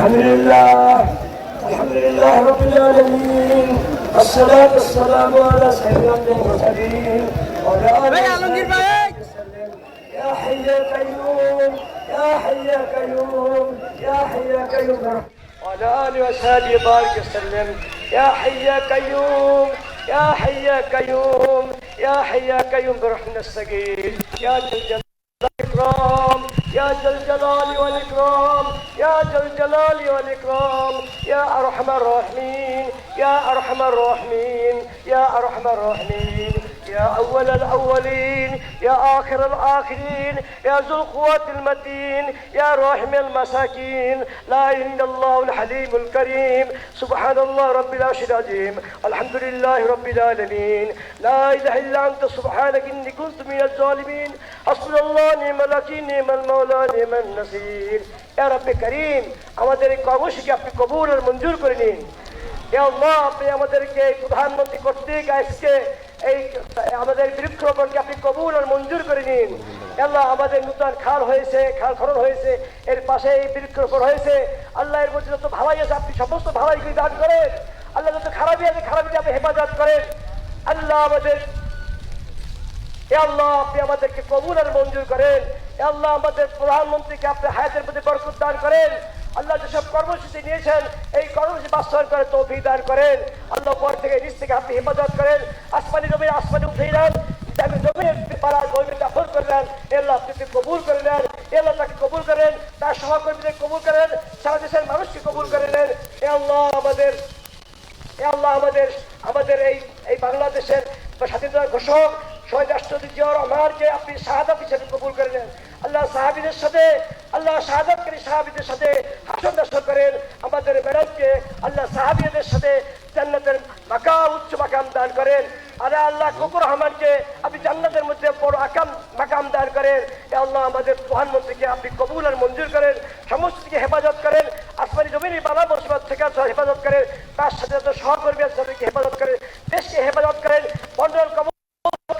الحمد لله رب العالمين. الصلاة والسلام على سيدنا المرسلين وعلى آله وسلم. يا حي يا قيوم يا حي يا قيوم يا حي يا قيوم وعلى آله وصحبه بارك وسلم. يا حي يا قيوم يا حي يا قيوم يا حي يا قيوم برحمتك نستغيث. يا ذا الجلال والإكرام يا ذا الجلال والإكرام يا ذا الجلال والإكرام يا أرحم الراحمين يا أرحم الراحمين يا أرحم الراحمين يا أول الأولين يا آخر الآخرين يا ذو القوة المتين يا راحم المساكين. لا إله إلا الله الحليم الكريم. سبحان الله رب العرش العظيم. الحمد لله رب العالمين. لا إله إلا أنت سبحانك إني كنت من الظالمين. حسبنا الله نعم الوكيل نعم المولى نعم النصير. يا رب كريم আমাদের এই কর্মসূচিকে আপনি কবুল আর মঞ্জুর করে নিন। ইয়া আল্লাহ আপনি আমাদেরকে প্রধানমন্ত্রী কর্তৃক আজকে এই আমাদের বৃক্ষরোপণকে আপনি কবুল আর মঞ্জুর করে নিন। আল্লাহ আমাদের নূতন খাল হয়েছে, খাল খনন হয়েছে, এর পাশে এই বৃক্ষরোপণ হয়েছে। আল্লাহ এর মধ্যে যত ভালাই আছে আপনি সমস্ত ভালাইকে দান করেন। আল্লাহ যত খারাপই আছে খারাপকে আপনি হেফাজত করেন। আল্লাহ আমাদের আল্লাহ আপনি আমাদেরকে কবুল আর মঞ্জুর করেন। আল্লাহ আমাদের প্রধানমন্ত্রীকে আপনি হায়াতের প্রতি বরকত দান করেন। আল্লাহ যেসব কর্মসূচি নিয়েছেন এই কর্মসূচি বাস্তবায়ন করে তৌফিক দান করেন। আল্লাহ পর থেকে নিচ থেকে আপনি হেফাজত করেন। আসমানি জমিন আসমানি উঠিয়ে নেন, জমিনের পাড়া জমিন দাফর করে নেন। আল্লাহ আপনি কবুল করে নেন। আল্লাহ তাকে কবুল করেন, তার সহকর্মীদের কবুল করেন, সারা দেশের মানুষকে কবুল করে নেন। আল্লাহ আমাদের আমাদের এই বাংলাদেশের স্বাধীনতার ঘোষক শহীদ রাষ্ট্রপতি জিয়াউর রহমানকে আপনি শাহাদাত হিসেবে কবুল করে নেন। আল্লাহ সাহাবীদের সাথে আল্লাহ শাহাদাতকারী সাহাবীদের সাথে হাসর নাসর করেন। আমাদের ম্যাডামকে আল্লাহ সাহাবীদের সাথে জান্নাতের মাকাম উচ্চ মাকাম দান করেন। আরে আল্লাহ কবুর রহমানকে আপনি জান্নাতের মধ্যে বড় মাকাম দান করেন। আল্লাহ আমাদের প্রধানমন্ত্রীকে আপনি কবুল আর মঞ্জুর করেন, সমস্ত দিকে হেফাজত করেন, আসমানি জমিনের বালা মুসিবত থেকে হেফাজত করেন, তার সাথে সহকর্মী তাদেরকে হেফাজত করেন, দেশকে হেফাজত করেন, মন্ডল কবুল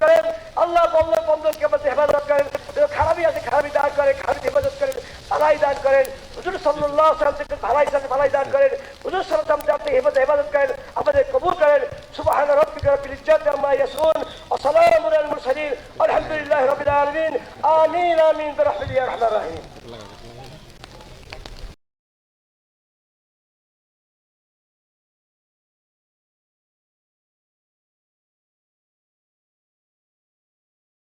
করেন। আল্লাহ বন্দরকে আমাদের হেফাজত করেন, খারাপই আছে খারাপই দান করেন, খারাপি হেফাজত করেন, ভালাই দান করেন। হুজুর সাল্লাল্লাহু আলাইহি ওয়াসাল্লাম ভালাই দান করেন। হুজুর সাল্লাল্লাহু আলাইহি ওয়াসাল্লাম আপনি হেফাজত করেন, আমাদের কবুল করেন। সুবহান রাব্বিকা রাব্বিল ইজ্জাতি আম্মা ইয়াসিফুন ওয়া সালামুন আলাল মুরসালিন আলহামদুলিল্লাহি রাব্বিল আলামিন। আমিন আমিন বিরহমাতিহি ইয়া আরহামার রাহিমিন।